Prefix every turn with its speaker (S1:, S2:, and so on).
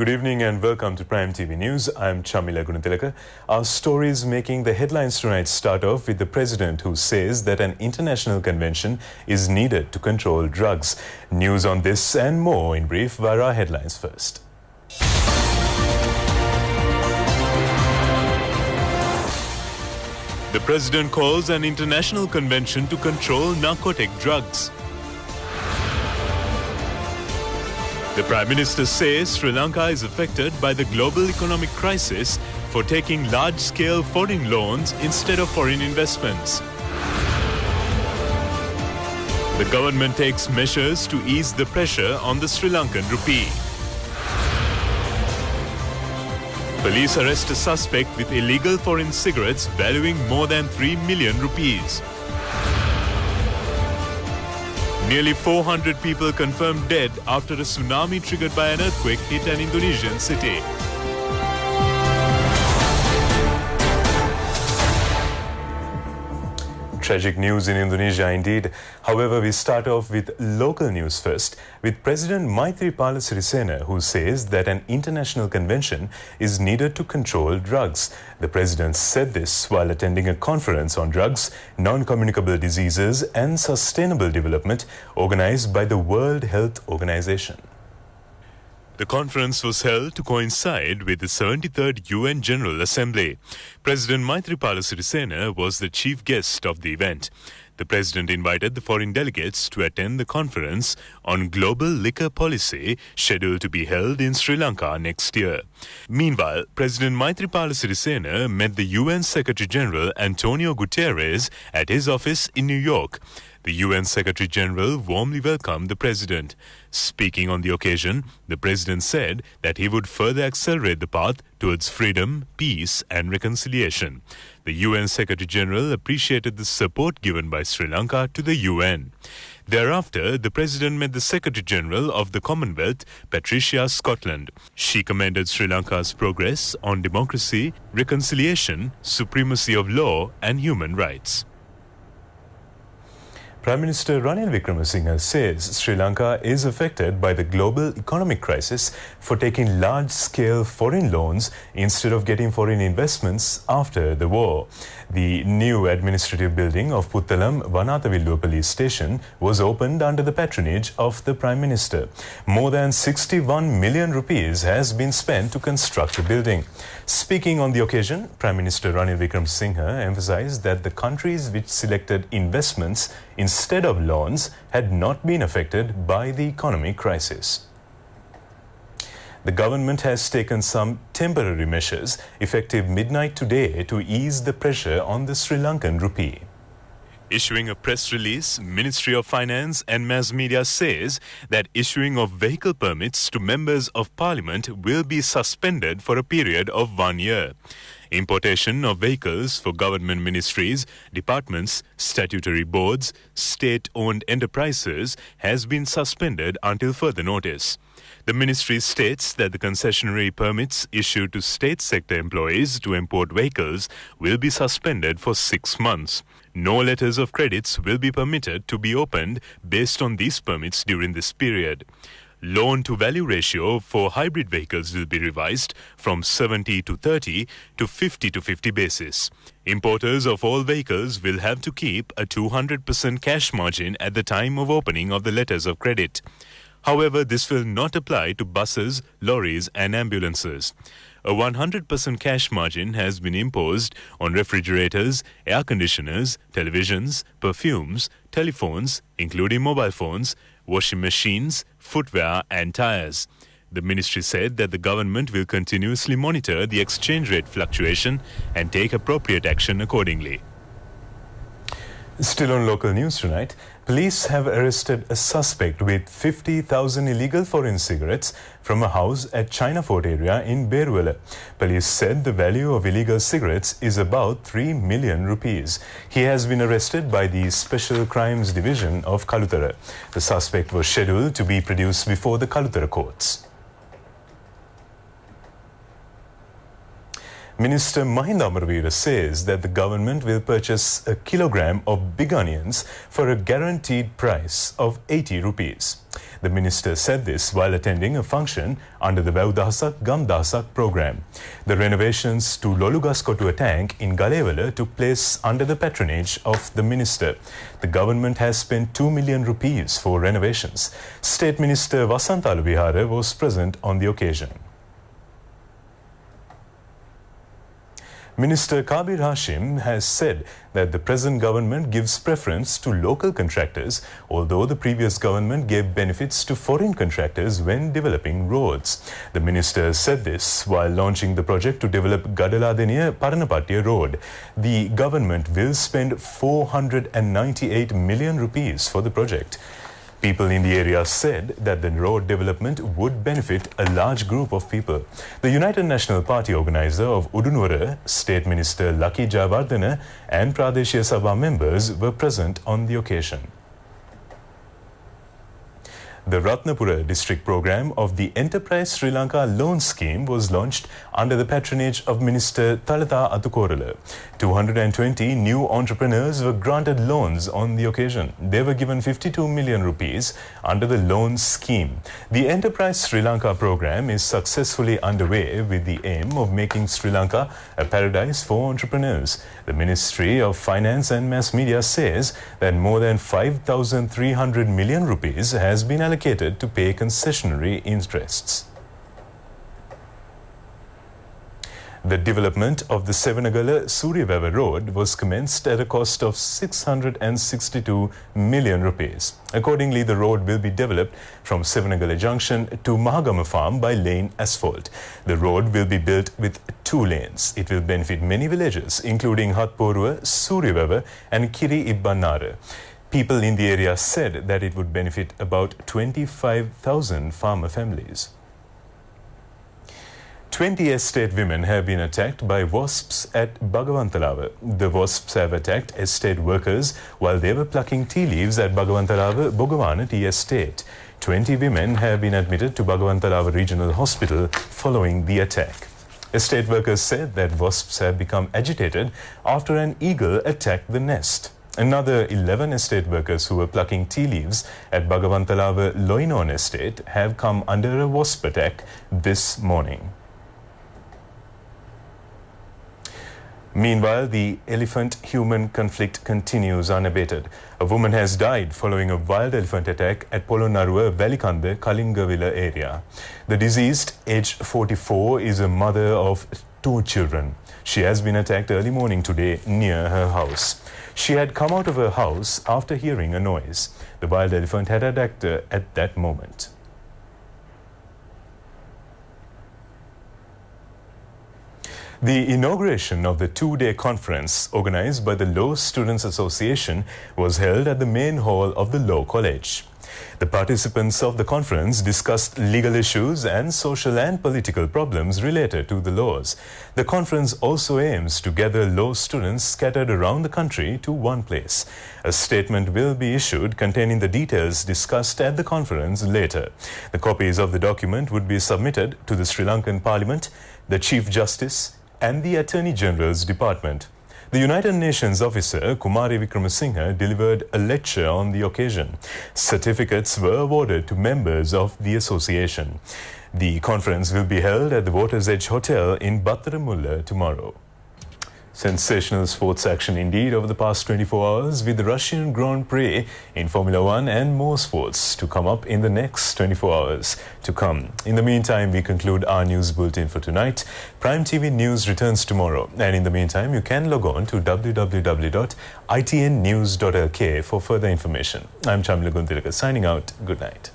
S1: Good evening and welcome to Prime TV News. I'm Chamila Gunatilaka. Our stories making the headlines tonight start off with the president who says that an international convention is needed to control drugs. News on this and more in brief via our headlines first. The president calls an international convention to control narcotic drugs. The Prime Minister says Sri Lanka is affected by the global economic crisis for taking large-scale foreign loans instead of foreign investments. The government takes measures to ease the pressure on the Sri Lankan rupee. Police arrest a suspect with illegal foreign cigarettes valuing more than 3 million rupees. Nearly 400 people confirmed dead after a tsunami triggered by an earthquake hit an Indonesian city. Tragic news in Indonesia indeed. However, we start off with local news first, with President Maithripala Sirisena, who says that an international convention is needed to control drugs. The president said this while attending a conference on drugs, non-communicable diseases and sustainable development organized by the World Health Organization. The conference was held to coincide with the 73rd UN General Assembly. President Maithripala Sirisena was the chief guest of the event. The president invited the foreign delegates to attend the conference on global liquor policy scheduled to be held in Sri Lanka next year. Meanwhile, President Maithripala Sirisena met the UN Secretary General Antonio Guterres at his office in New York. The UN Secretary General warmly welcomed the president. Speaking on the occasion, the president said that he would further accelerate the path towards freedom, peace and reconciliation. The UN Secretary General appreciated the support given by Sri Lanka to the UN. Thereafter, the president met the Secretary General of the Commonwealth, Patricia Scotland. She commended Sri Lanka's progress on democracy, reconciliation, supremacy of law and human rights. Prime Minister Ranil Wickremesinghe says Sri Lanka is affected by the global economic crisis for taking large-scale foreign loans instead of getting foreign investments after the war. The new administrative building of Puttalam Vanathavilluwa Police Station was opened under the patronage of the Prime Minister. More than 61 million rupees has been spent to construct the building. Speaking on the occasion, Prime Minister Ranil Wickremesinghe emphasized that the countries which selected investments instead of loans had not been affected by the economic crisis. The government has taken some temporary measures effective midnight today to ease the pressure on the Sri Lankan rupee. Issuing a press release, Ministry of Finance and Mass Media says that issuing of vehicle permits to members of Parliament will be suspended for a period of 1 year. Importation of vehicles for government ministries, departments, statutory boards, state-owned enterprises has been suspended until further notice. The ministry states that the concessionary permits issued to state sector employees to import vehicles will be suspended for 6 months. No letters of credits will be permitted to be opened based on these permits during this period. Loan-to-value ratio for hybrid vehicles will be revised from 70 to 30 to 50 to 50 basis. Importers of all vehicles will have to keep a 200% cash margin at the time of opening of the letters of credit. However, this will not apply to buses, lorries and ambulances. A 100% cash margin has been imposed on refrigerators, air conditioners, televisions, perfumes, telephones, including mobile phones, washing machines, footwear and tires. The ministry said that the government will continuously monitor the exchange rate fluctuation and take appropriate action accordingly. Still on local news tonight, police have arrested a suspect with 50,000 illegal foreign cigarettes from a house at China Fort area in Beruwala. Police said the value of illegal cigarettes is about 3 million rupees. He has been arrested by the Special Crimes Division of Kalutara. The suspect was scheduled to be produced before the Kalutara courts. Minister Mahinda Amaraveera says that the government will purchase a kilogram of big onions for a guaranteed price of 80 rupees. The minister said this while attending a function under the Vaudasak Gam Dasak program. The renovations to Lolugaskotua tank in Galewala took place under the patronage of the minister. The government has spent 2 million rupees for renovations. State Minister Vasantha Aluvihara was present on the occasion. Minister Kabir Hashim has said that the present government gives preference to local contractors, although the previous government gave benefits to foreign contractors when developing roads. The minister said this while launching the project to develop Gadaladeniya Paranapatya Road. The government will spend 498 million rupees for the project. People in the area said that the road development would benefit a large group of people. The United National Party organizer of Udunura, State Minister Lucky Jayawardena and Pradeshiya Sabha members were present on the occasion. The Ratnapura district program of the Enterprise Sri Lanka loan scheme was launched under the patronage of Minister Thalatha Attukorala. 220 new entrepreneurs were granted loans on the occasion. They were given 52 million rupees under the loan scheme. The Enterprise Sri Lanka program is successfully underway with the aim of making Sri Lanka a paradise for entrepreneurs. The Ministry of Finance and Mass Media says that more than 5,300 million rupees has been allocated to pay concessionary interests. The development of the Sevanagala Suryaveva Road was commenced at a cost of 662 million rupees. Accordingly, the road will be developed from Sevanagala Junction to Mahagama Farm by lane asphalt. The road will be built with 2 lanes. It will benefit many villages, including Hatporua, Suryaveva and Kiri Ibbanara. People in the area said that it would benefit about 25,000 farmer families. 20 estate women have been attacked by wasps at Bhagavantalawa. The wasps have attacked estate workers while they were plucking tea leaves at Bhagavantalawa Bogavana Tea Estate. 20 women have been admitted to Bhagavantalawa Regional Hospital following the attack. Estate workers said that wasps have become agitated after an eagle attacked the nest. Another 11 estate workers who were plucking tea leaves at Bhagavantalawa Loinon Estate have come under a wasp attack this morning. Meanwhile, the elephant-human conflict continues unabated. A woman has died following a wild elephant attack at Polonnaruwa Valikande, Kalingavila area. The deceased, aged 44, is a mother of 2 children. She has been attacked early morning today near her house. She had come out of her house after hearing a noise. The wild elephant had attacked her at that moment. The inauguration of the 2-day conference organized by the Law Students Association was held at the main hall of the Law College. The participants of the conference discussed legal issues and social and political problems related to the laws. The conference also aims to gather law students scattered around the country to one place. A statement will be issued containing the details discussed at the conference later. The copies of the document would be submitted to the Sri Lankan Parliament, the Chief Justice, and the Attorney General's Department. The United Nations officer Kumari Wickramasinghe delivered a lecture on the occasion. Certificates were awarded to members of the association. The conference will be held at the Water's Edge Hotel in Battaramulla tomorrow. Sensational sports action indeed over the past 24 hours with the Russian Grand Prix in Formula 1 and more sports to come up in the next 24 hours to come. In the meantime, we conclude our news bulletin for tonight. Prime TV News returns tomorrow, and in the meantime, you can log on to www.itnnews.lk for further information. I'm Chamila Guntilaka signing out. Good night.